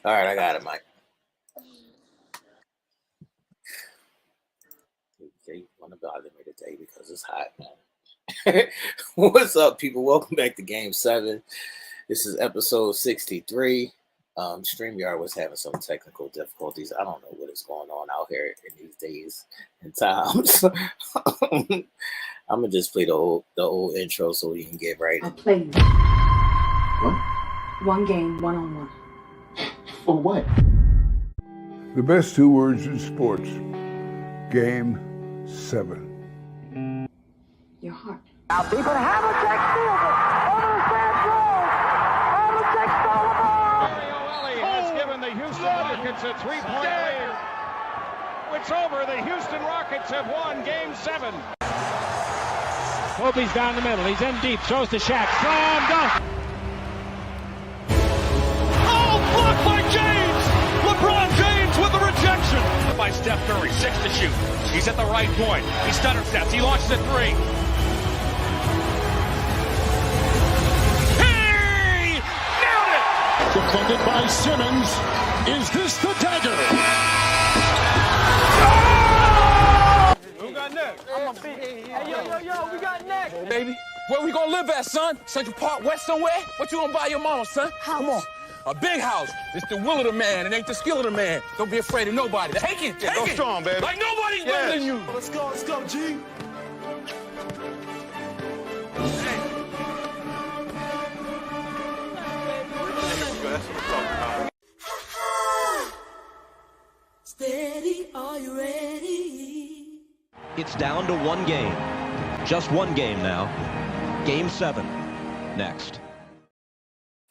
All right, I got it, Mike. They want to bother me today because it's hot, man. What's up, people? Welcome back to Game 7. This is episode 63. StreamYard was having some technical difficulties. I don't know what is going on out here in these days and times. I'm gonna just play the old intro so we can get right. I'll play you. What? One game, one-on-one. For what? The best two words in sports. Game 7. Your heart. Now deep and Havlicek steals it. Over the stand throws. Havlicek stole the ball. Mario Ellie has given the Houston Rockets a 3-point lead. It's over. The Houston Rockets have won Game 7. Kobe's down the middle. He's in deep. Throws to Shaq. Slam dunk. Oh, blocked by James. LeBron James with the rejection. By Steph Curry, 6 to shoot. He's at the right point. He stutter steps. He launches a 3. He nailed it. Defended by Simmons. Is this the dagger? Who got next? I'm a big. Hey, yo, we got next. Baby, where we gonna live at, son? Central Park West somewhere? What you gonna buy your mama, son? Come on. A big house. It's the will of the man. It ain't the skill of the man. Don't be afraid of nobody. Take it. Take Go it. strong, baby. Like nobody's better than you. Let's go, G. Steady, are you ready? It's down to one game. Just one game now. Game 7. Next.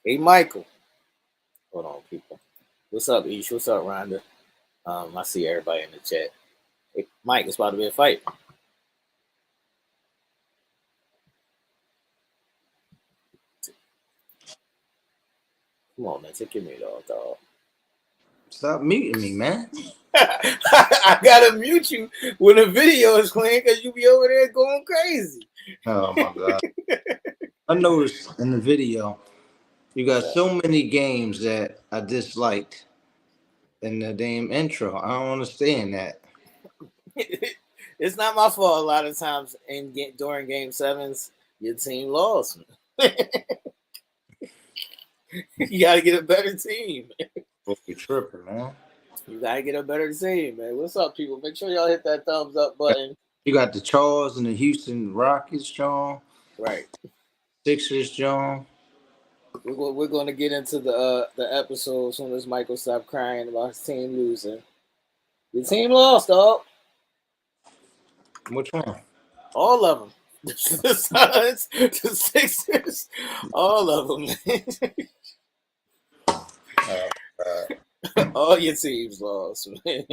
Hey, Michael. Hold on, people. What's up, Ish? What's up, Rhonda? I see everybody in the chat. Hey, Mike, it's about to be a fight. Come on, man. Take your mute off, dog. Stop muting me, man. I gotta mute you when the video is playing because you be over there going crazy. Oh my god. I noticed in the video you got so many games that I disliked in the damn intro. I don't understand that. It's not my fault. A lot of times during Game 7s, your team lost. You gotta get a better team. You tripping, man. You gotta get a better team, man. What's up, people? Make sure y'all hit that thumbs up button. You got the Charles and the Houston Rockets, John. Right. Sixers, John. We're going to get into the episode as soon as Michael stopped crying about his team losing. Your team lost, dog. Which one? All of them. The Suns, the Sixers, all of them. All your teams lost, man.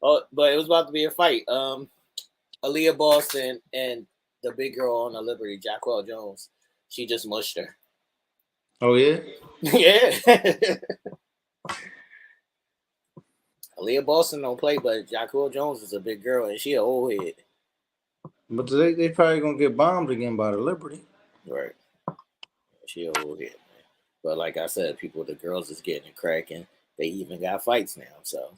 Oh, but it was about to be a fight. Aaliyah Boston and the big girl on the Liberty, Jacquel Jones, she just mushed her. Oh, yeah? Yeah. Aaliyah Boston don't play, but Jacquel Jones is a big girl, and she an old head. But they probably going to get bombed again by the Liberty. Right. She an old head, man. But like I said, the girls is getting it cracking. They even got fights now, so.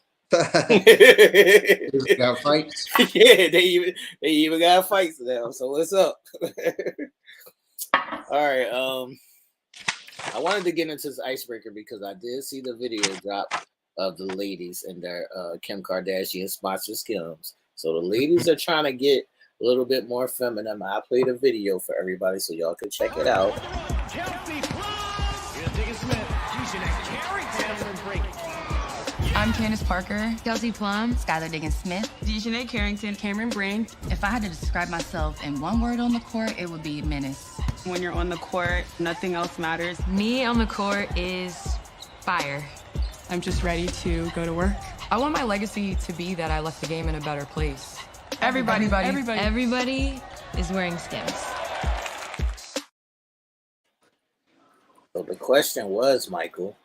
They got fights? Yeah, they even got fights now. So what's up? All right. I wanted to get into this icebreaker because I did see the video drop of the ladies and their Kim Kardashian sponsored Skims. So the ladies are trying to get a little bit more feminine. I played a video for everybody so y'all can check it out. I'm Candace Parker, Kelsey Plum, Skylar Diggins-Smith, Dejanay Carrington, Cameron Brain. If I had to describe myself in one word on the court, it would be menace. When you're on the court, nothing else matters. Me on the court is fire. I'm just ready to go to work. I want my legacy to be that I left the game in a better place. Everybody is wearing Skims. So the question was, Michael,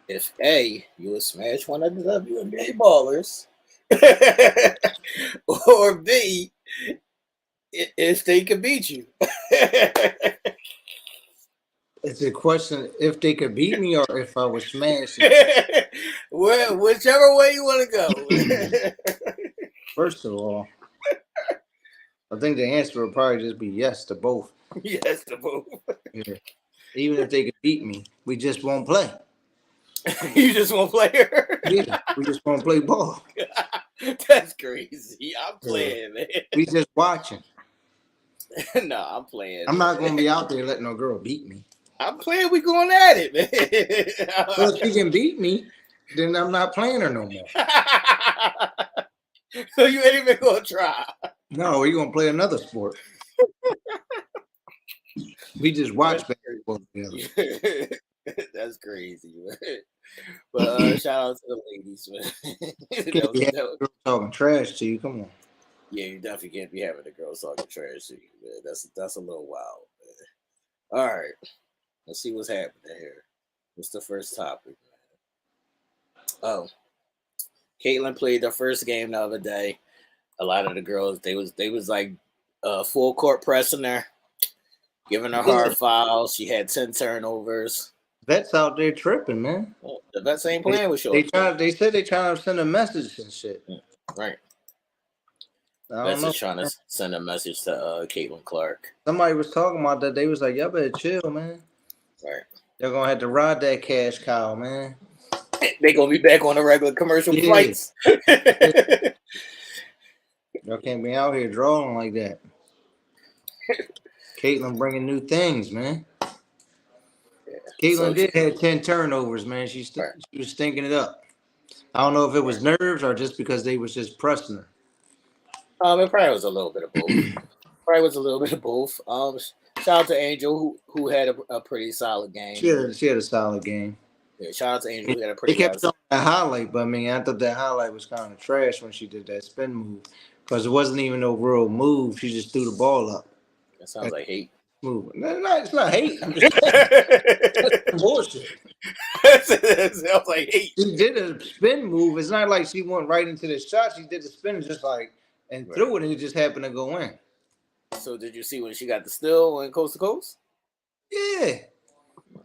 if A, you would smash one of the WNBA ballers, or B, if they could beat you. It's a question if they could beat me or if I was smashed. Whichever way you want to go. First of all, I think the answer would probably just be yes to both. Yes to both. Yeah. Even if they could beat me, we just won't play. You just won't play her? Yeah, we just won't play ball. That's crazy. I'm playing, man. We just watching. No, I'm playing. I'm not gonna be out there letting no girl beat me. I'm playing. We going at it, man. Well, if she can beat me, then I'm not playing her no more. So you ain't even gonna try? No, we're gonna play another sport. We just watch basketball together. That's crazy, man. But shout out to the ladies, man. Talking trash to you. Come on. Yeah, you definitely can't be having the girls talking trash to you, man. That's a little wild, man. All right, let's see what's happening here. What's the first topic, man? Oh, Caitlin played the first game the other day. A lot of the girls, they was like full court pressing her, giving her hard fouls. She had 10 turnovers. Vets out there tripping, man. The vets ain't playing with you. They said they trying to send a message and shit. Right. Vets is trying to send a message to Caitlin Clark. Somebody was talking about that. They was like, y'all better chill, man. Right. They're gonna have to ride that cash cow, man. They gonna be back on the regular commercial flights. Y'all can't be out here drawing like that. Caitlin bringing new things, man. Yeah. Caitlin did have 10 turnovers, man. She was stinking it up. I don't know if it was nerves or just because they was just pressing her. It probably was a little bit of both. Shout out to Angel who had a pretty solid game. She had a solid game. Yeah, shout out to Angel who had a pretty. They kept showing that highlight, but I mean, I thought that highlight was kind of trash when she did that spin move because it wasn't even no real move. She just threw the ball up. That sounds like hate. Move. No, it's not hate. I'm just saying. Bullshit. It sounds like hate. She did a spin move. It's not like she went right into the shot. She did the spin just like threw it, and it just happened to go in. So did you see when she got the steal on coast to coast? Yeah,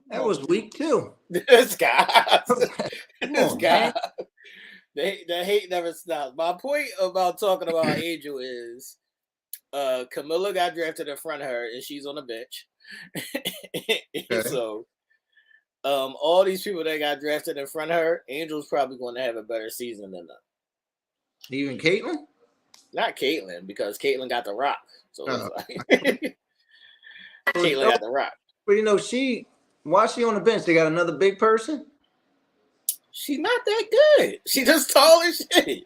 that was weak too. This guy, the hate never stops. My point about talking about Angel is, Camilla got drafted in front of her, and she's on the bench. Okay. So, all these people that got drafted in front of her, Angel's probably going to have a better season than them. Even Caitlin? Not Caitlin, because Caitlin got the rock. So it's Caitlin got the rock. But you know, why she on the bench? They got another big person? She's not that good. She just tall as shit.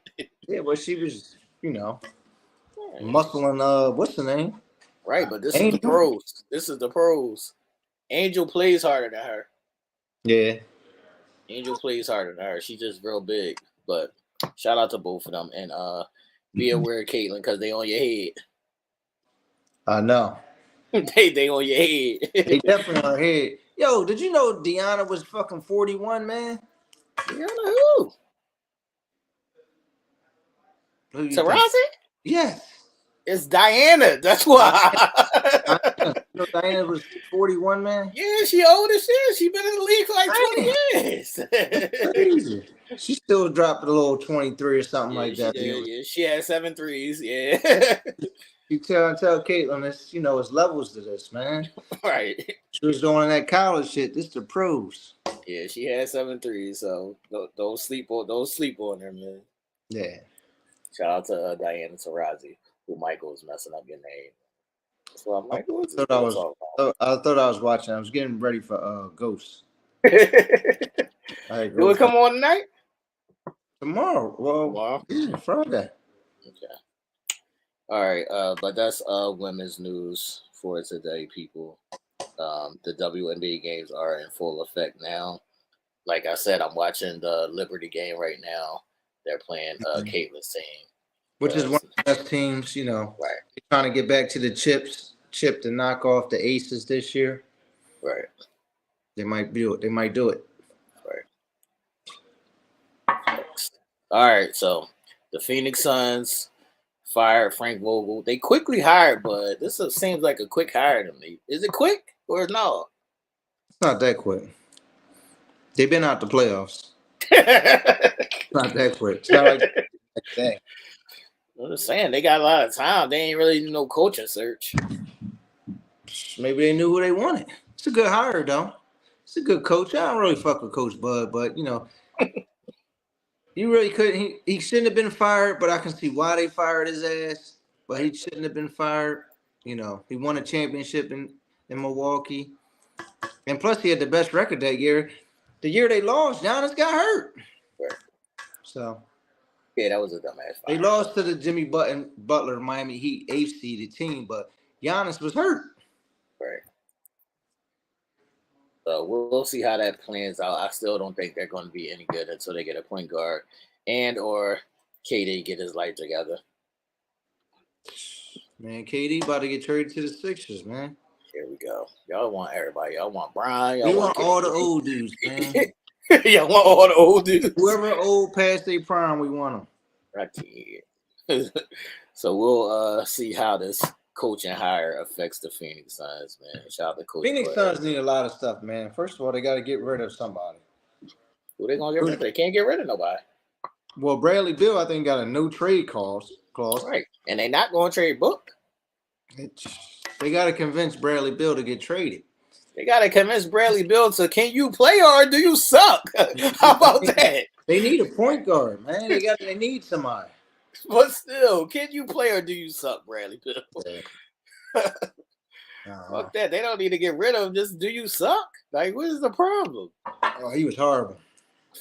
Yeah, but she was, muscling, what's the name? Right, but this is the pros. This is the pros. Angel plays harder than her. Yeah. Angel plays harder than her. She's just real big. But shout out to both of them. And be aware of Caitlin because they on your head. I know. they on your head. They definitely on her head. Yo, did you know Deanna was fucking 41, man? Deanna who? Taurasi? Yes. It's Diana. That's why. Diana was 41, man. Yeah, she old as shit. She been in the league for like 20 years. Crazy. She still dropped a little 23 or something like that. Yeah, she had 7 threes. Yeah. You tell Caitlin, it's levels to this, man. Right. She was doing that college shit. This the pros. Yeah, she had 7 threes, so don't sleep on her, man. Yeah. Shout out to Diana Taurasi, who Michael was messing up your name. So I thought I was watching. I was getting ready for Ghost. Right, will it come on tonight? Tomorrow. Well, yeah, Friday. Okay. All right, but that's women's news for today, people. The WNBA games are in full effect now. Like I said, I'm watching the Liberty game right now. They're playing Caitlin's team. Which is one of the best teams, Right. They're trying to get back to the chip to knock off the Aces this year. Right. They might do it. Right. All right, so the Phoenix Suns fired Frank Vogel. They quickly hired, but this seems like a quick hire to me. Is it quick or no? Not that quick. They've been out the playoffs. Not that quick. It's not like that. I'm just saying they got a lot of time. They ain't really no coaching search. Maybe they knew who they wanted. It's a good hire, though. It's a good coach. I don't really fuck with Coach Bud, but he really couldn't. He shouldn't have been fired, but I can see why they fired his ass. But he shouldn't have been fired. He won a championship in Milwaukee, and plus he had the best record that year. The year they lost, Giannis got hurt. Right. So yeah, that was a dumbass fire. They lost to the Jimmy Butler Miami Heat 8th seeded team, but Giannis was hurt. Right. So we'll see how that plans out. I still don't think they're going to be any good until they get a point guard and or KD get his life together. Man, KD about to get traded to the Sixers, man. Here we go. Y'all want everybody. Y'all want Bron. Y'all we want KD. all the old dudes, man. Y'all want all the old dudes. Whoever old past their prime, we want them. Right. So we'll see how this coaching hire affects the Phoenix Suns, man. Shout out to Coach. Phoenix Suns need a lot of stuff, man. First of all, they got to get rid of somebody. Who they gonna get rid of? They can't get rid of nobody. Well, Bradley Beal, I think, got a no trade clause. Right, and they not going to trade Book. They got to convince Bradley Beal to get traded. They got to convince Bradley Beal to, can you play or do you suck? How about that? They need a point guard, man. They need somebody. But still, can you play or do you suck, Bradley Beal? Fuck that. They don't need to get rid of him. Just do you suck? Like, what is the problem? Oh, he was horrible.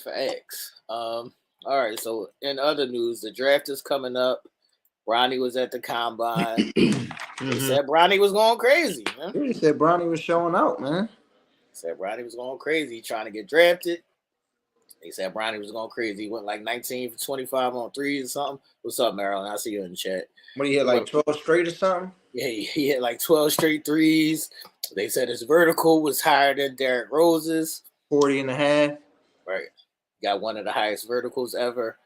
Facts. All right. So in other news, the draft is coming up. Bronny was at the combine. They said Bronny was going crazy, man. They said Bronny was showing out, man. Said Bronny was going crazy, trying to get drafted. They said Bronny was going crazy. He went like 19 for 25 on threes or something. What's up, Marilyn? I see you in the chat. What, he had like 12 straight or something? Yeah, he had like 12 straight threes. They said his vertical was higher than Derrick Rose's. 40 and a half. Right. Got one of the highest verticals ever.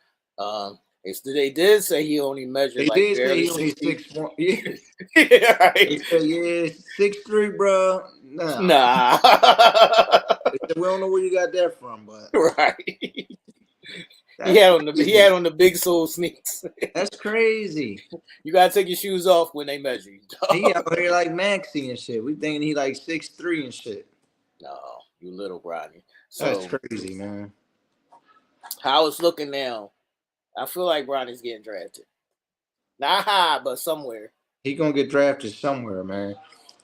They did say he only measured they barely did say he only 6'1". Yeah. Yeah, right. They said, 6'3", bro. Nah. They said, we don't know where you got that from, but right. He had on the big sole sneaks. That's crazy. You gotta take your shoes off when they measure you. He out here like Maxie and shit. We thinking he like 6'3" and shit. No, you little Bronny. So that's crazy, man. How it's looking now, I feel like Bronny's getting drafted. Not high, but somewhere. He gonna get drafted somewhere, man.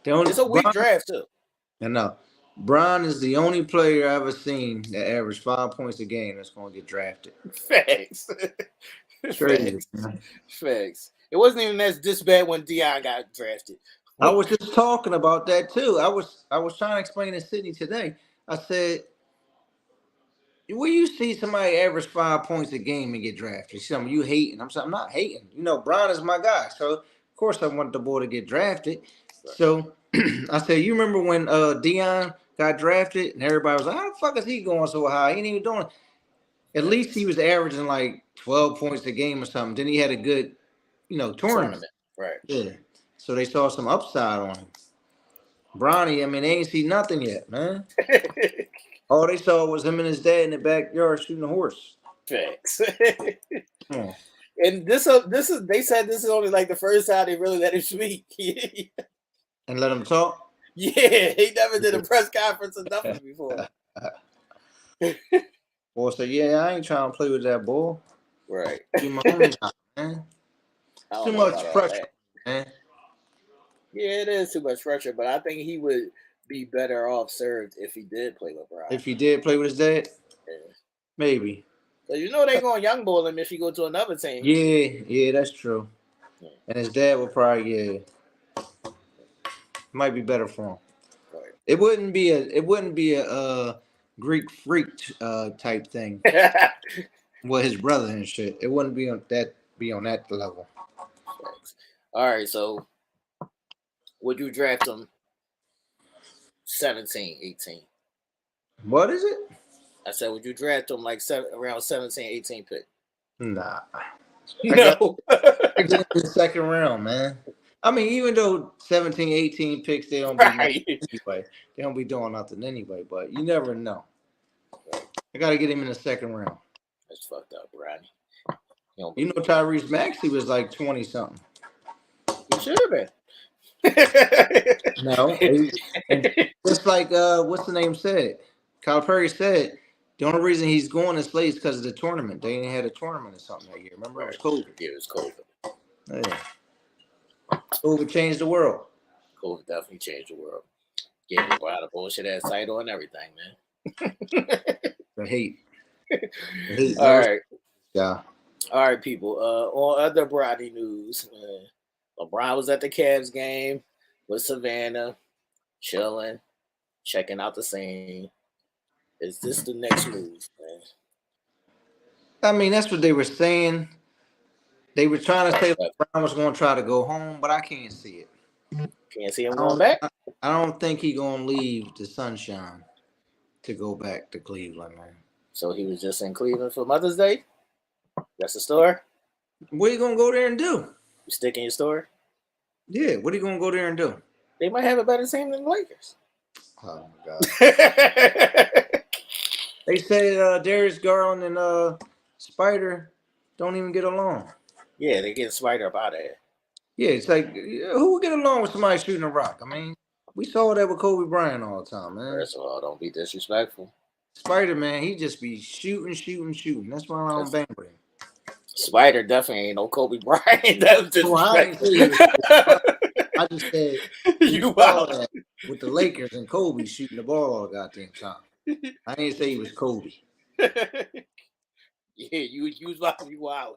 It's a weak draft too. I know. Bron is the only player I've ever seen that averaged 5 points a game that's gonna get drafted. Facts. Facts. It wasn't even this bad when Deion got drafted. I was just talking about that too. I was trying to explain to Sydney today. I said, where you see somebody average 5 points a game and get drafted? Some you hating. I'm not hating. Bron is my guy. So of course I want the boy to get drafted. Right. So I said, you remember when Deion got drafted and everybody was like, how the fuck is he going so high? He ain't even doing it. At least he was averaging like 12 points a game or something. Then he had a good, tournament. Right. Yeah. So they saw some upside on him. Bronny, they ain't see nothing yet, man. All they saw was him and his dad in the backyard shooting a horse. Facts. And this is they said this is only like the first time they really let him speak. And let him talk? Yeah, he never did a press conference or nothing before. Boy said, I ain't trying to play with that boy. Right. My own guy, man. Too much pressure, man. Yeah, it is too much pressure, but I think he would be better off served if he did play with Bron. If he did play with his dad? Yeah. Maybe. So they're going young ball him if he go to another team. Yeah, that's true. Yeah. And his dad would probably, might be better for him. Right. It wouldn't be a Greek freak type thing with his brother and shit. It wouldn't be on that level. All right, so would you draft him 17, 18? What is it? I said, would you draft him like around 17, 18 pick? Nah. No. I got the second round, man. I mean, even though 17, 18 picks, they don't be Right. anyway. They don't be doing nothing anyway. But you never know. I got to get him in the second round. That's fucked up, Bronny. You know, Tyrese Maxey was like 20 something. He should have been. No, and just like what's the name said, Kyle Perry said, the only reason he's going to Slade is because of the tournament. They ain't had a tournament or something that year. Remember, Right. it was COVID. Yeah, it was COVID. Yeah. COVID changed the world. COVID definitely changed the world. Gave LeBron a bullshit ass title and everything, man. The hate. All right. Yeah. All right, people. On other Bronny news, LeBron was at the Cavs game with Savannah, chilling, checking out the scene. Is this the next move, man? I mean, that's what they were saying. They were trying to say LeBron was going to try to go home, but I can't see it. Can't see him going back? I don't think he's going to leave the sunshine to go back to Cleveland, man. So he was just in Cleveland for Mother's Day? That's the story? What are you going to go there and do? You stick in your story? Yeah, what are you going to go there and do? They might have a better team than the Lakers. Oh, my God. They say Darius Garland and Spider don't even get along. Yeah, they get Spider up out of here. Yeah, it's like, who would get along with somebody shooting a rock? I mean, we saw that with Kobe Bryant all the time, man. First of all, don't be disrespectful. Spider, man, he just be shooting. That's why I don't bang with him. Spider definitely ain't no Kobe Bryant. That was I just said you saw that with the Lakers and Kobe shooting the ball all the goddamn time. I didn't say he was Kobe. Yeah, you was about to be wild.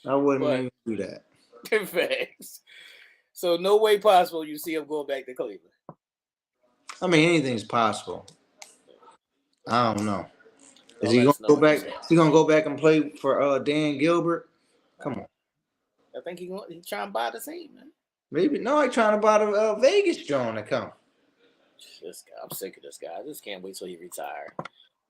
I wouldn't even do that. Facts. So no way possible you see him going back to Cleveland. I mean, anything's possible. I don't know. Is he gonna go back? He gonna go back and play for Dan Gilbert? Come on. I think he's trying to buy the team, man. Maybe no. He's trying to buy the Vegas John to come. This guy, I'm sick of this guy. I just can't wait till he retire.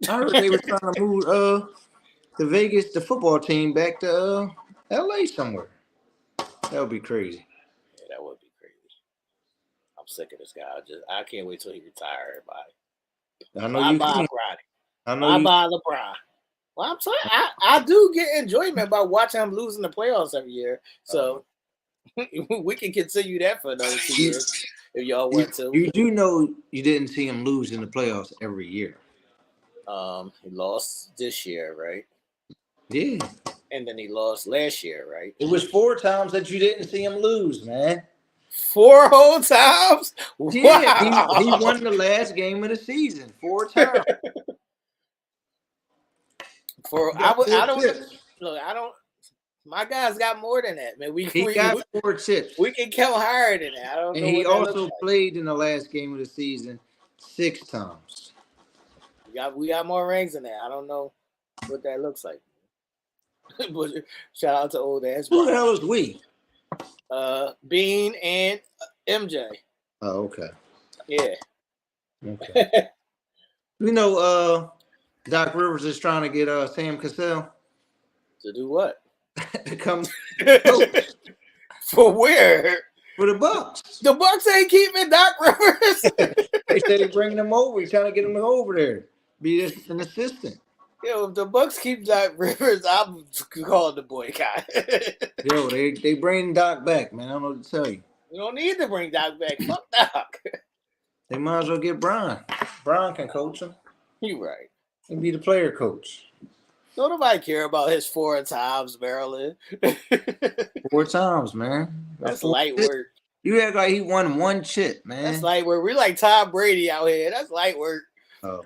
I heard they were trying to move the football team back to LA somewhere. That would be crazy. Yeah, that would be crazy. I'm sick of this guy. I can't wait till he retire, everybody. I know you bye, can. Bronny. I know bye, LeBron. Well, I'm sorry. I do get enjoyment by watching him losing the playoffs every year. So we can continue that for another 2 years if y'all want to. You do know you didn't see him lose in the playoffs every year. He lost this year, right? Yeah. And then he lost last year, right? It was 4 times that you didn't see him lose, man. 4 whole times? Yeah, wow. he won the last game of the season 4 times. My guys got more than that, man. He got 4 chips. We can count higher than that. I don't and know. He also played in the last game of the season 6 times. We got more rings than that. I don't know what that looks like. But shout out to old ass. Who the hell is we? Bean and MJ. Oh, okay. Yeah. Okay. You know, Doc Rivers is trying to get Sam Cassell to do what? To come for where? For the Bucks. The Bucks ain't keeping Doc Rivers. They said they're bringing him over. He's trying to get him over there, be an assistant. Yo, if the Bucks keep Doc Rivers, I'm calling the boycott. Yo, they bring Doc back, man. I don't know what to tell you. You don't need to bring Doc back. Fuck Doc. They might as well get Bron. Bron can coach him. You right. He can be the player coach. Don't nobody care about his 4 times, Maryland. 4 times, man. That's light work. You act like he won 1 chip, man. That's light work. We're like Tom Brady out here. That's light work. Oh.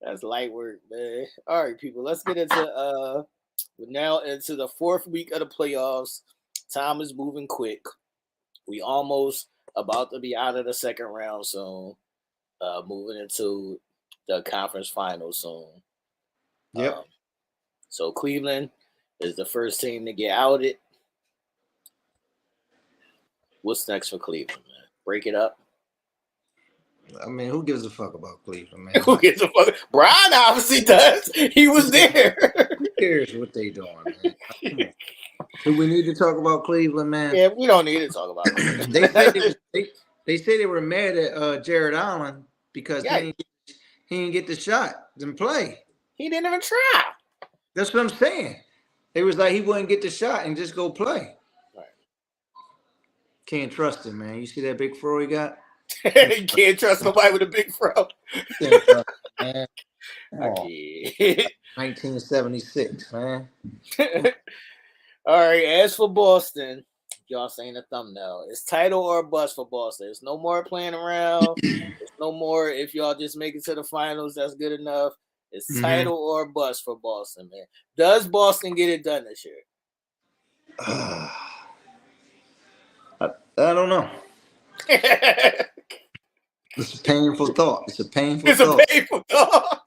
That's light work, man. All right, people. Let's get into we're now into the 4th week of the playoffs. Time is moving quick. We almost about to be out of the second round soon. Moving into the conference finals soon. Yep. So Cleveland is the first team to get outed. What's next for Cleveland, man? Break it up. I mean, who gives a fuck about Cleveland, man? Who gives a fuck? Brian obviously does. He was there. Who cares what they doing, man? Do we need to talk about Cleveland, man? Yeah, we don't need to talk about Cleveland. they say they were mad at Jared Allen because Yeah. he didn't get the shot and play. He didn't even try. That's what I'm saying. They was like he wouldn't get the shot and just go play. Right. Can't trust him, man. You see that big fro he got? You can't trust nobody with a big fro. Can't trust him, man. I can't. 1976, man. All right, as for Boston, y'all saying the thumbnail. It's title or bust for Boston. There's no more playing around. There's no more if y'all just make it to the finals, that's good enough. It's title or bust for Boston, man. Does Boston get it done this year? I don't know. It's a painful thought. It's a painful thought.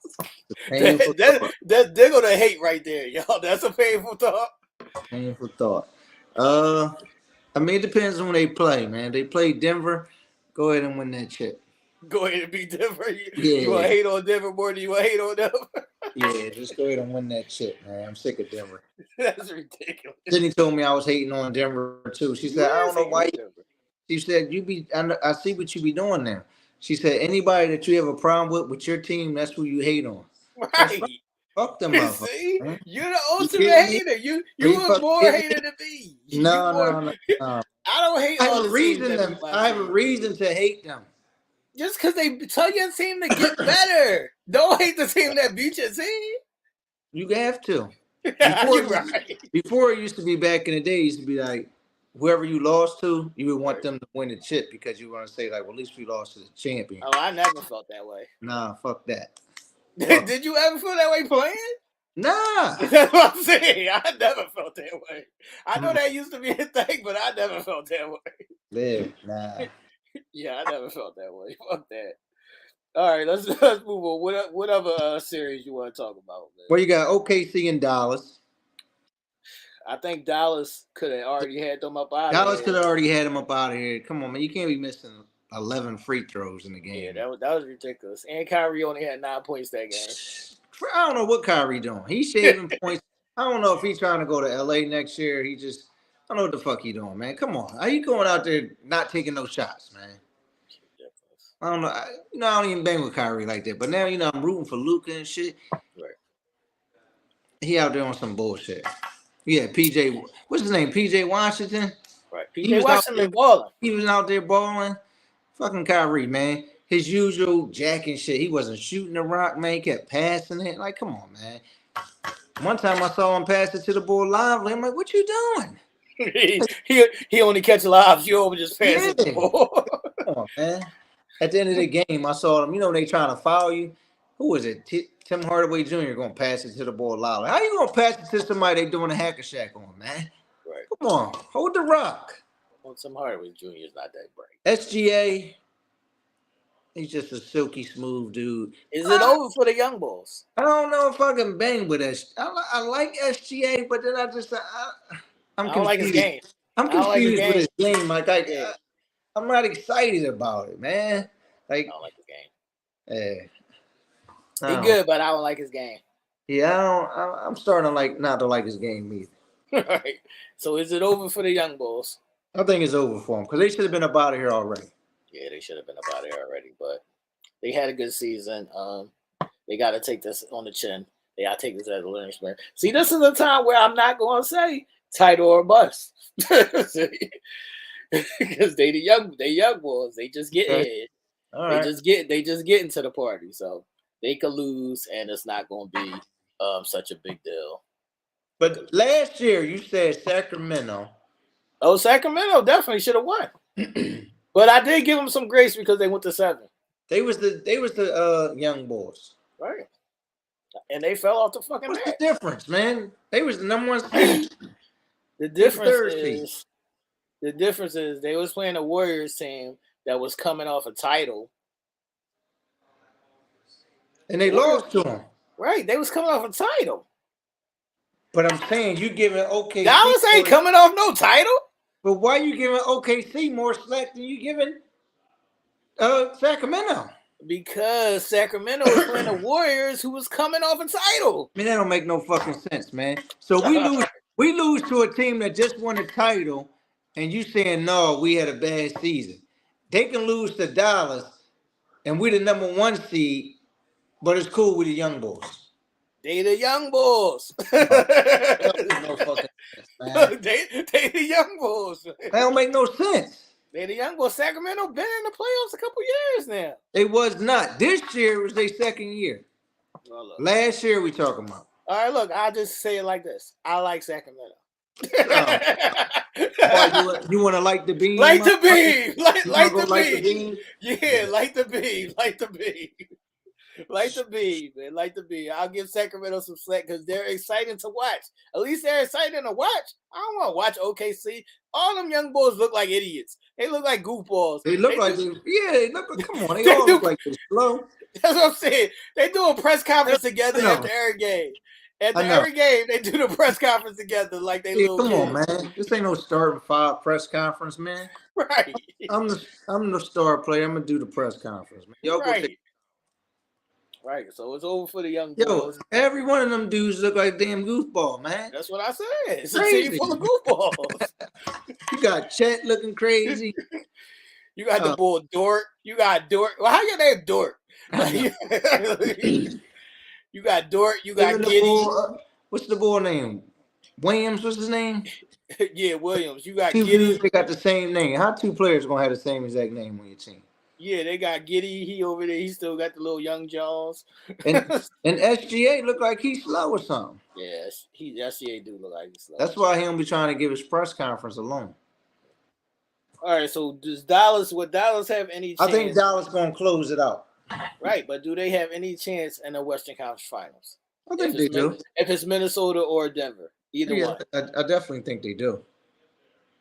They're going to hate right there, y'all. That's a painful thought. Painful thought. I mean, it depends on when they play, man. They play Denver. Go ahead and win that chip. Go ahead and beat Denver. You want to hate on Denver more than you want to hate on them? Yeah, just go ahead and win that chip, man. I'm sick of Denver. That's ridiculous. Sydney told me I was hating on Denver too. She said, I don't know why. She said, I see what you be doing now. She said, anybody that you have a problem with your team, that's who you hate on. Right. Fuck them up. See? You're the ultimate hater. You a more hater than me. No. I don't hate all the teams. I have a reason to hate them. Just because they tell your team to get better. Don't hate the team that beat your team. You have to. Right. Before it used to be back in the day, it used to be like, whoever you lost to, you would want them to win the chip because you want to say, like, well, at least we lost to the champion. Oh, I never felt that way. Nah, fuck that. Did you ever feel that way playing? Nah. That's what I'm saying. I never felt that way. I know that used to be a thing, but I never felt that way. Yeah, nah. Yeah, I never felt that way. Fuck that. All right, let's move on. What other series you want to talk about, man? Well, you got OKC and Dallas. I think Dallas could have already had them up out of here. Dallas could have already had them up out of here. Come on, man. You can't be missing 11 free throws in the game. Yeah, that was ridiculous. And Kyrie only had 9 points that game. I don't know what Kyrie doing. He's shaving points. I don't know if he's trying to go to LA next year. I don't know what the fuck he doing, man. Come on. How you going out there not taking no shots, man? I don't know. I don't even bang with Kyrie like that. But now, I'm rooting for Luka and shit. Right. He out there on some bullshit. Yeah, PJ. What's his name? PJ Washington. Right. PJ Washington balling. He was out there balling. Fucking Kyrie, man. His usual jack and shit. He wasn't shooting the rock, man. He kept passing it. Like, come on, man. One time I saw him pass it to the boy Lively. I'm like, what you doing? he only catch lives. You over just pass it to the ball. Come on, man. At the end of the game, I saw them. They trying to foul you. Who was it? Tim Hardaway Jr. going to pass it to the boy Lively. How you going to pass it to somebody they doing a hacker shack on, man? Right. Come on. Hold the rock. Well, Tim Hardaway Jr. is not that great. SGA, he's just a silky smooth dude. Is it over for the young bulls? I don't know if I can bang with SGA. I like SGA, but then I'm confused. I don't like his game. I'm confused with his game. Like, I'm not excited about it, man. Like, I don't like his game. Yeah. He's good, but I don't like his game. Yeah, I'm starting to not to like his game either. Right. So is it over for the young bulls? I think it's over for them because they should have been up out of here already. Yeah, they should have been up out of here already, but they had a good season. They got to take this on the chin. They got to take this as a learning experience. See, this is a time where I'm not going to say title or bust. Because they young boys. They just get in. Right. They just get into the party. So they could lose, and it's not going to be such a big deal. But last year you said Sacramento. Oh, Sacramento definitely should have won. But I did give them some grace because they went to 7. They was the young boys. Right. And they fell off the fucking What's mat. the difference, man? They was the number 1 seed. The difference is they was playing a Warriors team that was coming off a title. And they lost to them. Right. They was coming off a title. But I'm saying you giving OKC. Dallas ain't coming off no title. But why you giving OKC more slack than you giving Sacramento? Because Sacramento was playing the Warriors who was coming off a title. I mean, that don't make no fucking sense, man. So We lose to a team that just won a title, and you saying no, we had a bad season. They can lose to Dallas, and we the number 1 seed, but it's cool with the young boys. They the young bulls. No fucking sense, man. they the young bulls. That don't make no sense. They the young bulls. Sacramento been in the playoffs a couple years now. It was not. This year was their second year. Well, last year we talking about. All right, look, I'll just say it like this. I like Sacramento. You want to like the beam? Like the beam. Like the beam. Yeah, like the beam. Like the beam. Like the beam, man. Like the beam. I'll give Sacramento some slack because they're exciting to watch. At least they're exciting to watch. I don't want to watch OKC. All them young boys look like idiots. They look like goofballs. They look like they look. Come on, they all look like they're slow. That's what I'm saying. They do a press conference together after every game. After every game, they do the press conference together like they little kids. Come on, man. This ain't no starting 5 press conference, man. Right. I'm the star player. I'm gonna do the press conference, man. Y'all go take. Right, so it's over for the young boys. Every one of them dudes look like damn goofball, man. That's what I said. It's a team full of goofballs. You got Chet looking crazy. You got the bull Dort. You got Dort. Well, how your name Dort? You got Dort. You got Giddy. What's the bull name? Williams. What's his name? Yeah, Williams. You got 2 Giddy. dudes, they got the same name. How 2 players gonna have the same exact name on your team? Yeah, they got Giddy. He over there. He still got the little young Jones. And SGA look like he's slow or something. Yes, SGA do look like he's slow. That's why he don't be trying to give his press conference alone. All right, so would Dallas have any chance? I think Dallas gonna close it out. Right, but do they have any chance in the Western Conference Finals? I think they do. If it's Minnesota or Denver, either one. I definitely think they do.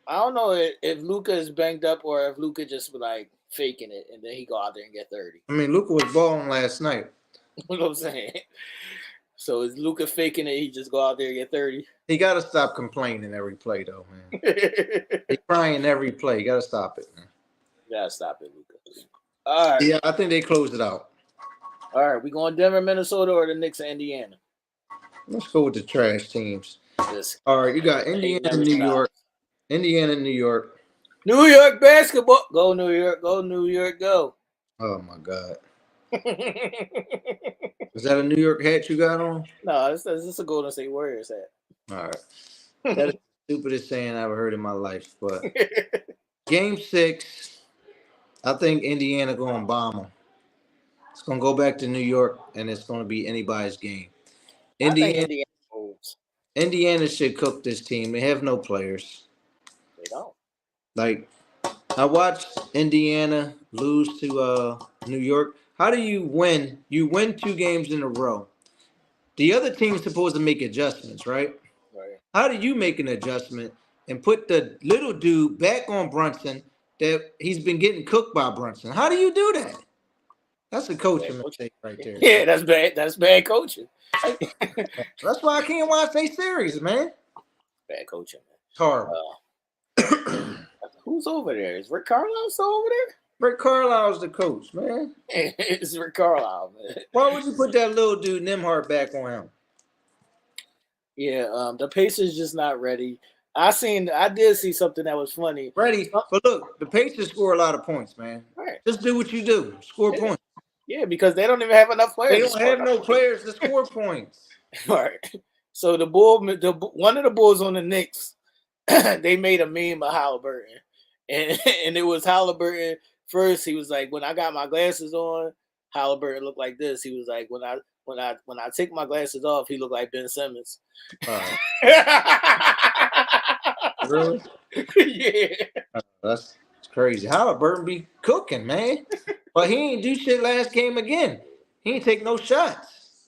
I don't know if Luka is banged up or if Luka just like faking it and then he go out there and get 30. I mean, Luka was balling last night. You know what I'm saying? So is Luka faking it? He just go out there and get 30. He got to stop complaining every play, though, man. He crying every play. You got to stop it, man. You got to stop it, Luka. All right. Yeah, I think they closed it out. All right, we going Denver, Minnesota, or the Knicks of Indiana? Let's go with the trash teams. All right, you got Indiana, New York. Indiana, New York. New York basketball. Go New York. Go New York. Go. Oh, my God. Is that a New York hat you got on? No, this is a Golden State Warriors hat. All right. That is the stupidest saying I've ever heard in my life. But Game 6, I think Indiana going to bomb them. It's going to go back to New York, and it's going to be anybody's game. Indiana should cook this team. They have no players. They don't. Like, I watched Indiana lose to New York. How do you win? You win 2 games in a row. The other team's supposed to make adjustments, right? Right. How do you make an adjustment and put the little dude back on Brunson that he's been getting cooked by Brunson? How do you do that? That's a coaching mistake right there. Yeah, that's bad. That's bad coaching. That's why I can't watch their series, man. Bad coaching. It's horrible. Who's over there? Is Rick Carlisle still over there? Rick Carlisle's the coach, man. It's Rick Carlisle, man. Why would you put that little dude Nembhard back on him? Yeah, the Pacers just not ready. I did see something that was funny. Ready, but look, the Pacers score a lot of points, man. Right. Just do what you do. Score points. Yeah, because they don't even have enough players. They don't have no players to score points. All right. So one of the Bulls on the Knicks, they made a meme of Halliburton, and it was Halliburton. First, he was like, "When I got my glasses on, Halliburton looked like this." He was like, "When I take my glasses off, he looked like Ben Simmons." Really? Yeah. That's crazy. Halliburton be cooking, man. But he ain't do shit last game again. He ain't take no shots.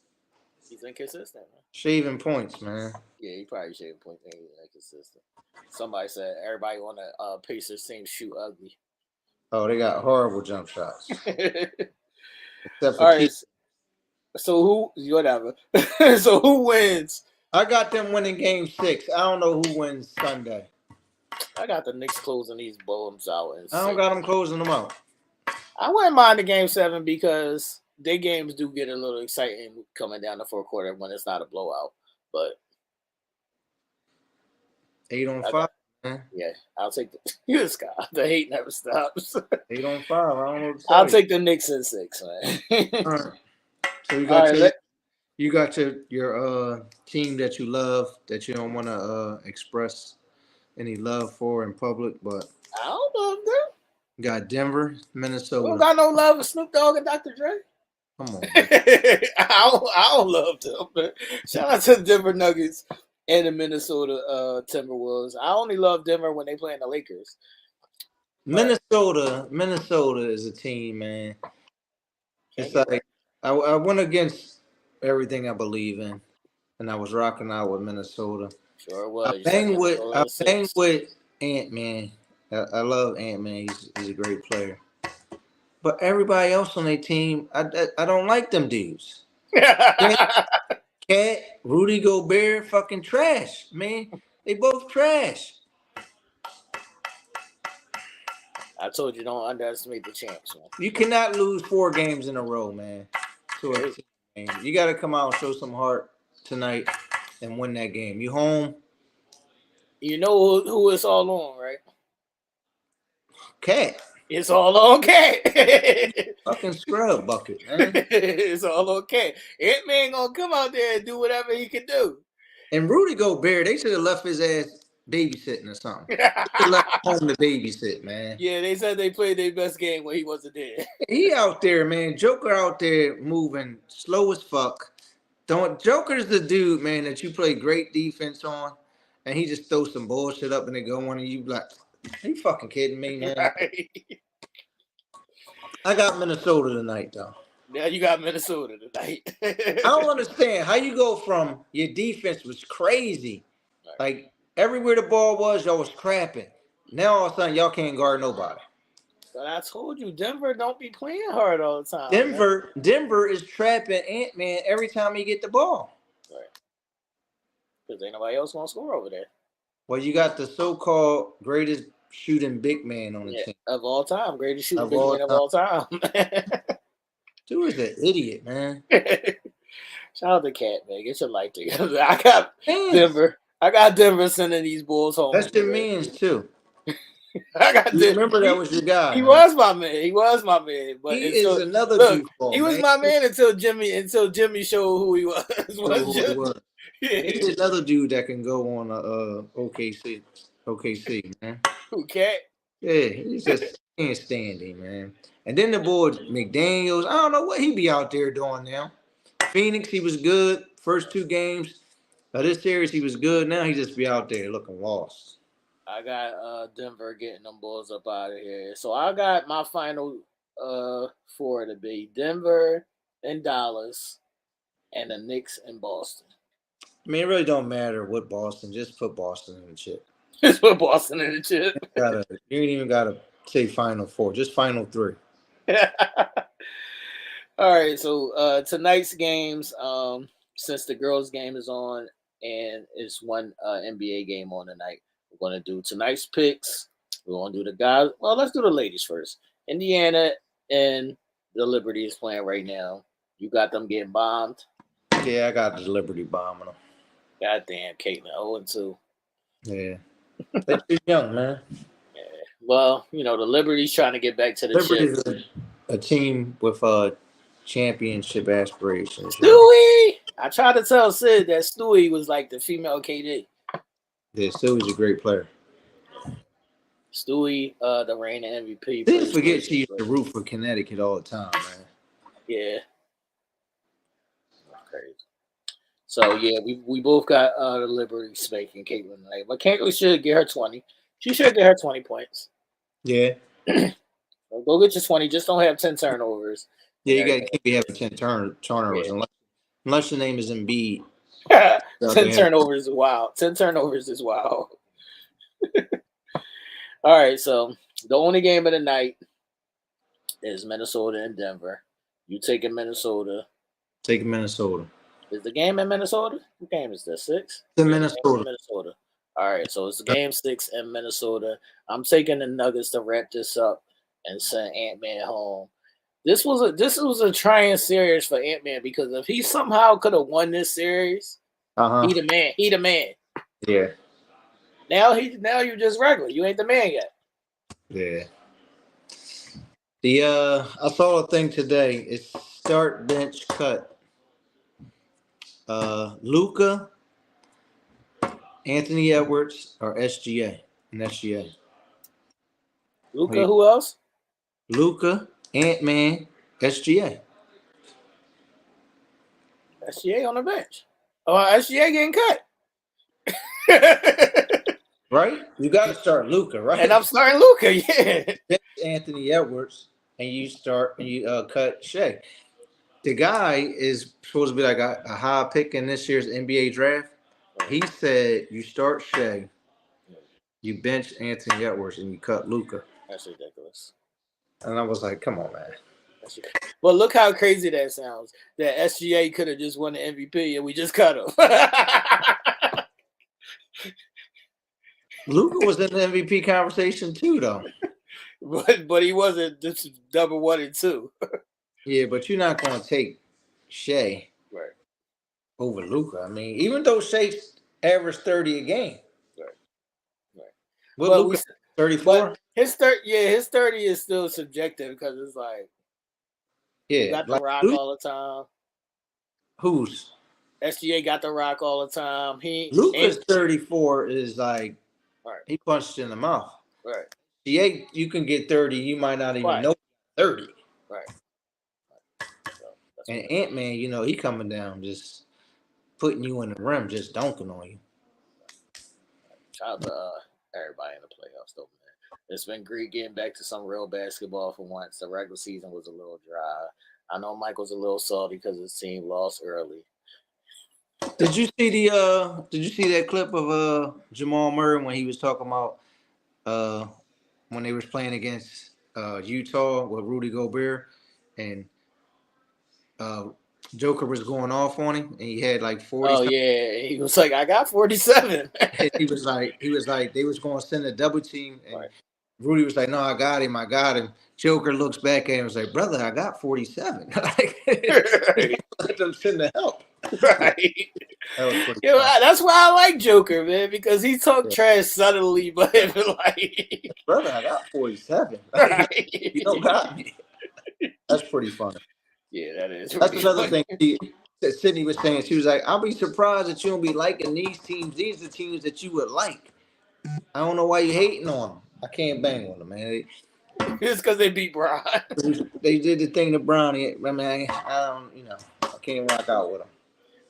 He's inconsistent, man. Shaving points, man. Yeah, he probably shaving points. He's inconsistent. Somebody said everybody on the Pacers team shoot ugly. Oh, they got horrible jump shots. Except for all right. So whatever. So who wins? I got them winning Game 6. I don't know who wins Sunday. I got the Knicks closing these bums out. I don't got them closing them out. I wouldn't mind the Game 7 because their games do get a little exciting coming down the fourth quarter when it's not a blowout. But 8-5, man. Yeah, I'll take the Scott. The hate never stops. 8-5. I don't know what to I'll tell take the Knicks in 6, man. you. All right. So you got your team that you love that you don't want to express any love for in public, but I don't love them. you got Denver, We Minnesota. don't got no love for Snoop Dogg and Dr. Dre. Come on. I don't love them. But shout out to the Denver Nuggets and the Minnesota Timberwolves. I only love Denver when they play in the Lakers. Minnesota is a team, man. It's like I went against everything I believe in, and I was rocking out with Minnesota. Sure was. I bang with Ant-Man. I love Ant-Man. He's a great player. But everybody else on their team, I don't like them dudes. Cat, Rudy Gobert, fucking trash, man. They both trash. I told you, don't underestimate the champs, man. You cannot lose 4 games in a row, man. To a team, man. You got to come out and show some heart tonight and win that game. You home? You know who it's all on, right? Cat. It's all on Cat. Fucking scrub bucket, man. It's all on Cat. Ant-Man gonna come out there and do whatever he can do. And Rudy Gobert, they should have left his ass babysitting or something. They should left home to babysit, man. Yeah, they said they played their best game when he wasn't there. He out there, man. Joker out there moving slow as fuck. Joker's the dude, man, that you play great defense on, and he just throws some bullshit up and they go on, and you like, are you fucking kidding me, man? Right. I got Minnesota tonight, though. Now you got Minnesota tonight. I don't understand how you go from your defense was crazy, like everywhere the ball was, y'all was crapping. Now all of a sudden y'all can't guard nobody. But I told you, Denver don't be playing hard all the time. Denver is trapping Ant-Man every time he get the ball. Right. Because ain't nobody else gonna score over there. Well, you got the so-called greatest shooting big man on the team of all time, greatest shooting big man of all time. Dude is an idiot, man. Shout out to Cat, man. Get your life together. I got Denver. I got Denver sending these Bulls home. That's your man's too. I got Denver. Remember that was your guy. He was my man. He was my man. But he is another goofball. He was my man until Jimmy showed who he was. Yeah. He's another dude that can go on OKC, man. Who, Cat? Yeah, he's just can't stand him, man. And then the boy McDaniels, I don't know what he be out there doing now. Phoenix, he was good first 2 games. This series, he was good. Now he just be out there looking lost. I got Denver getting them Bulls up out of here. So I got my final 4 to be Denver and Dallas and the Knicks and Boston. I mean, it really don't matter what Boston. Just put Boston in the chip. Just put Boston in the chip. You ain't even got to say final 4. Just final 3. All right. So tonight's games, since the girls' game is on and it's one NBA game on tonight, we're going to do tonight's picks. We're going to do the guys. Well, let's do the ladies first. Indiana and the Liberty is playing right now. You got them getting bombed? Yeah, I got the Liberty bombing them. Goddamn, Caitlin, 0-2. Yeah. They're too young, man. Yeah. Well, the Liberty's trying to get back to the Liberty's a team with championship aspirations. Stewie! I tried to tell Sid that Stewie was like the female KD. Yeah, Stewie's a great player. Stewie, the reigning MVP. Didn't forget she used to root for Connecticut all the time, man. Yeah. That's crazy. So, yeah, we both got the Liberty spanking Caitlin tonight. But Caitlin should get her 20. She should get her 20 points. Yeah. So go get your 20. Just don't have 10 turnovers. Yeah, you got to keep having 10 turnovers unless your name is Embiid. 10 turnovers is wild. 10 turnovers is wild. All right, so the only game of the night is Minnesota and Denver. You taking Minnesota. Taking Minnesota. Is the game in Minnesota? What game is this? 6? It's in Minnesota. All right, so it's game 6 in Minnesota. I'm taking the Nuggets to wrap this up and send Ant-Man home. This was a trying series for Ant-Man because if he somehow could have won this series, he the man. Yeah. Now you're just regular. You ain't the man yet. Yeah. I saw a thing today. It's start, bench, cut. Luka, Anthony Edwards, or SGA and SGA. Luka, who else? Luka, Ant-Man, SGA. SGA on the bench. Oh, SGA getting cut. Right? You got to start Luka, right? And I'm starting Luka, yeah. Bench Anthony Edwards, and you cut Shea. The guy is supposed to be like a high pick in this year's NBA draft. He said you start Shea, you bench Anthony Edwards, and you cut Luka. That's ridiculous. And I was like, come on, man. Well, look how crazy that sounds. That SGA could have just won the MVP and we just cut him. Luka was in the MVP conversation too, though. but he wasn't just number 1 and 2. Yeah, but you're not going to take Shea over Luka. I mean, even though Shea averaged 30 a game. What Luka 34? His 30 is still subjective because it's like got the rock all the time. Who's? SGA got the rock all the time. Luka's 34 is like he punched in the mouth. Right. SGA, you can get 30. You might not even know 30. Right. And Ant-Man, he coming down, just putting you in the rim, just dunking on you. Shout out to everybody in the playoffs, though, man. It's been great getting back to some real basketball for once. The regular season was a little dry. I know Michael's a little salty because his team lost early. Did you see that clip of Jamal Murray when he was talking about when they was playing against Utah with Rudy Gobert and Joker was going off on him and he had like 40. Oh yeah, he was like, I got 47. he was like they was going to send a double team and Rudy was like, no, I got him. Joker looks back at him and was like, brother, I got 47. Let them send the help. Right. That's why I like Joker, man, because he talked trash subtly, but like, brother, I got 47. You don't got me. That's pretty funny. Yeah, that is. That's another thing that Sydney was saying. She was like, I'll be surprised that you don't be liking these teams. These are the teams that you would like. I don't know why you hating on them. I can't bang on them, man. It's because they beat Bron. They did the thing to Bronny. I mean, I can't rock out with them.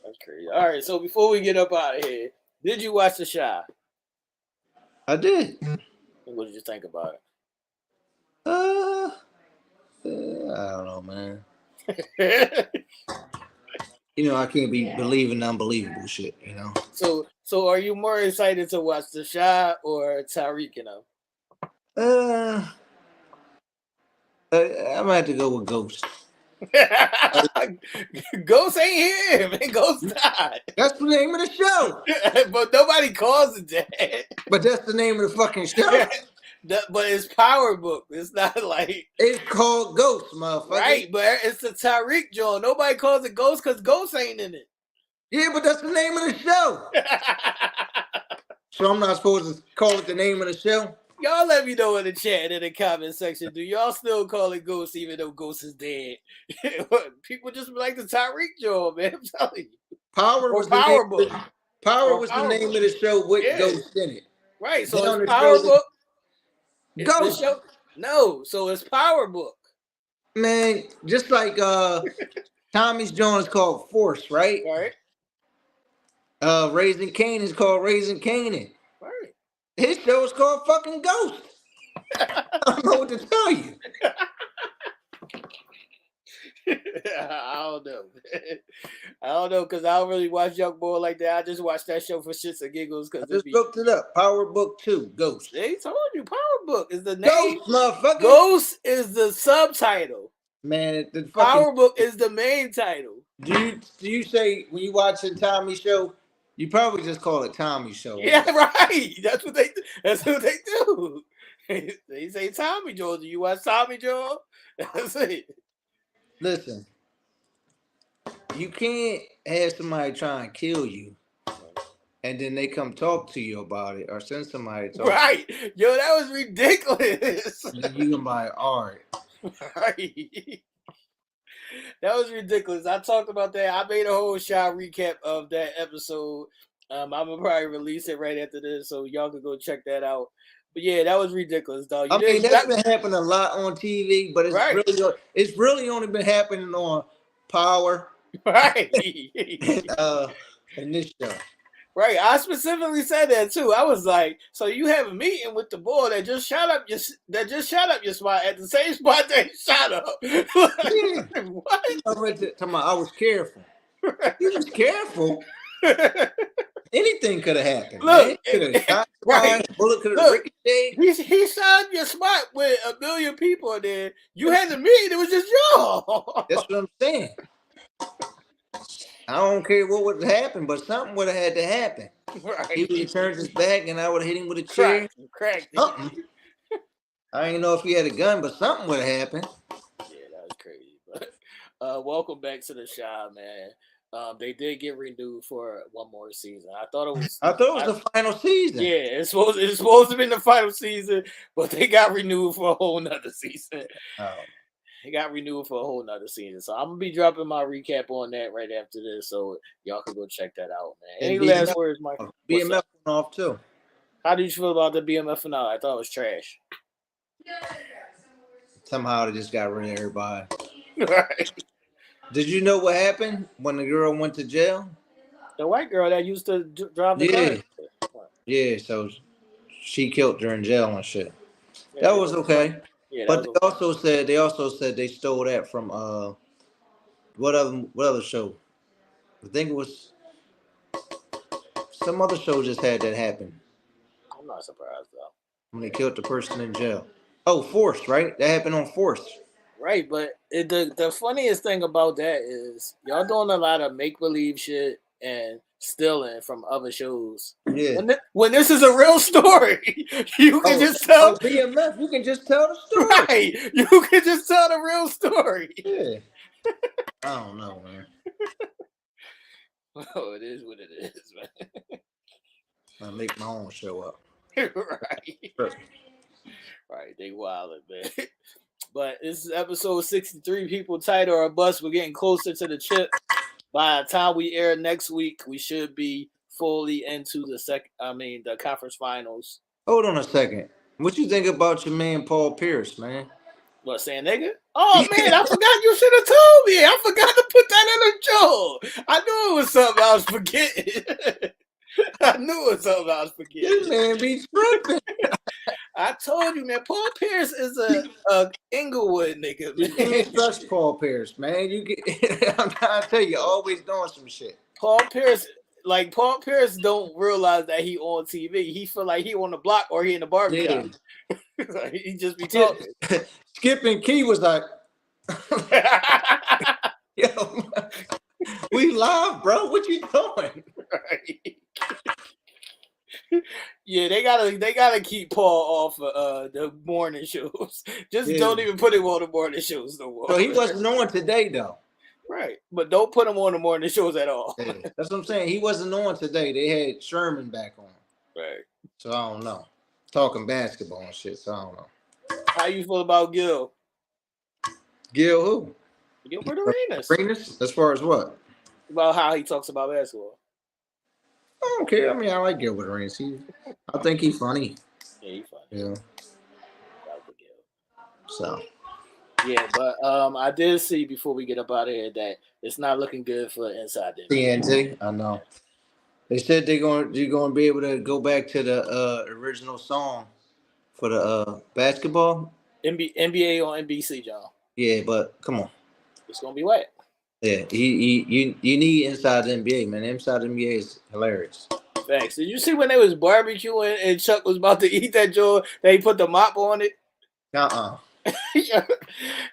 That's crazy. All right, so before we get up out of here, did you watch The Chi? I did. What did you think about it? I don't know, man. I can't be believing unbelievable shit, So are you more excited to watch The Chi or Tyreek, I'm gonna have to go with Ghost. Ghost ain't here, man. Ghost died. That's the name of the show. But nobody calls it that. But that's the name of the fucking show. But it's Power Book. It's not like it's called Ghost, motherfucker. Right, but it's the Tyreek joint. Nobody calls it Ghost because Ghost ain't in it. Yeah, but that's the name of the show. So I'm not supposed to call it the name of the show? Y'all let me know in the chat and in the comment section. Do y'all still call it Ghost even though Ghost is dead? People just like the Tyreek joint, man. I'm telling you. Power was the name of the show with Ghost in it. Right, so it's Power Book. Ghost. No, so it's Power Book. Man, just like Tommy's joint is called Force, right? Right. Raising Canaan is called Raising Canaan. Right. His show is called fucking Ghost. I don't know what to tell you. I don't know because I don't really watch Young Boy like that. I just watch that show for shits and giggles. I just looked it up. Power Book 2, Ghost. They told you Power Book is the name. Ghost, motherfucker. Ghost is the subtitle. Man, the fucking Power Book is the main title. Do you say when you watching Tommy's show, you probably just call it Tommy's show? Yeah, right. That's what they do. That's what they do. They say Tommy Joe. Do you watch Tommy Joe? That's it. Listen, you can't have somebody try and kill you and then they come talk to you about it or send somebody to talk. Right. Yo, that was ridiculous. You can buy all right. Right. That was ridiculous. I talked about that. I made a whole shot recap of that episode. I'm gonna probably release it right after this, so y'all can go check that out. But yeah, that was ridiculous, dog. That's been happening a lot on TV, but it's really only been happening on Power, right? And this show. Right, I specifically said that too. I was like, "So you have a meeting with the boy that just shot up your spot at the same spot that he shot up?" Like, what? I was careful. He was careful. Anything could have happened. Look, could have shot right. Bullet could have ricocheted. He shot your spot with 1 million people in there. You had the meeting. It was just y'all. That's what I'm saying. I don't care what would happen, but something would have had to happen. Right. He would have turned his back, and I would have hit him with a chair. Cracked. Something. I didn't know if he had a gun, but something would have happened. Yeah, that was crazy. But welcome back to the show, man. They did get renewed for one more season. I thought it was the final season. Yeah, it's supposed to be the final season, but they got renewed for a whole nother season. Oh. They got renewed for a whole nother season. So I'm gonna be dropping my recap on that right after this, so y'all can go check that out, man. Any last words, Mike? BMF went off too. How did you feel about the BMF finale? I thought it was trash. Somehow they just got rid of everybody. Right. Did you know what happened when the girl went to jail? The white girl that used to drive the car. Yeah, so she killed her in jail and shit. Yeah, that was okay. Yeah, but they also said they stole that from what other show? I think it was some other show just had that happen. I'm not surprised though. When they killed the person in jail. Oh, Force, right? That happened on Force. Right, but the funniest thing about that is y'all doing a lot of make-believe shit and stealing from other shows. Yeah. When this is a real story, you can just tell. BMF, you can just tell the story. Right. You can just tell the real story. Yeah. I don't know, man. Oh, it is what it is, man. I make my own show up. Right. Right. They wildin', man. But this is episode 63. People tight or a bust. We're getting closer to the chip. By the time we air next week, we should be fully into the conference finals. Hold on a second. What you think about your man Paul Pierce, man? What, saying nigga? Oh man, I forgot you should have told me. I forgot to put that in the joke. I knew it was something I was forgetting. I knew it was something I was forgetting. This man be tripping. I told you, man. Paul Pierce is a Inglewood nigga, man. You can't trust Paul Pierce, man. I'm trying to tell you, always doing some shit. Paul Pierce don't realize that he on TV. He feel like he on the block or he in the barbershop. Yeah. Like, he just be talking. Skip and Key was like, yo, we live, bro. What you doing? Right. Yeah, they gotta keep Paul off the morning shows. Just don't even put him on the morning shows no more. So he wasn't on today though. Right, but don't put him on the morning shows at all. Yeah, that's what I'm saying. He wasn't on today. They had Sherman back on. Right. So I don't know. Talking basketball and shit. So I don't know. How you feel about Gil? Gil who? Gilbert Arenas. Arenas? As far as what? About how he talks about basketball. I don't care. I mean, I like Gilbert Arenas. I think he's funny. Yeah, he's funny. Yeah. So. Yeah, but I did see before we get up out of here that it's not looking good for Inside the TNT. I know. They said you're going to be able to go back to the original song for the basketball. NBA on NBC, John. Yeah, but come on. It's gonna be wet. Yeah, you need Inside the NBA, man. Inside the NBA is hilarious. Thanks. Did you see when they was barbecuing and Chuck was about to eat that joint? They put the mop on it.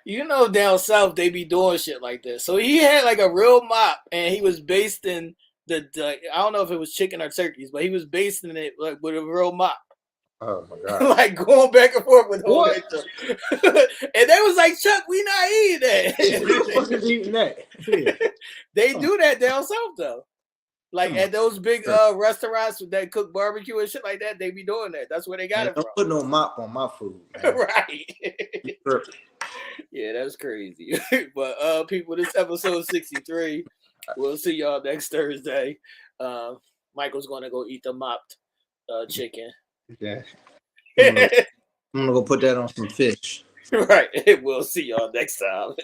You know, down south they be doing shit like this. So he had like a real mop, and he was basting the I don't know if it was chicken or turkeys, but he was basting it like with a real mop. Oh my god! Like going back and forth with all that stuff. And they was like, Chuck, we not eating that. Who the fuck is eating that? They do that down south though. Like Come at on. those big restaurants that cook barbecue and shit like that, they be doing that. That's where they got Man, it don't from. put no mop on my food, man. Right. Yeah, that's crazy. But people, this episode 63. We'll see y'all next Thursday. Michael's gonna go eat the mopped chicken. Yeah. I'm gonna go put that on some fish. Right. We'll see y'all next time.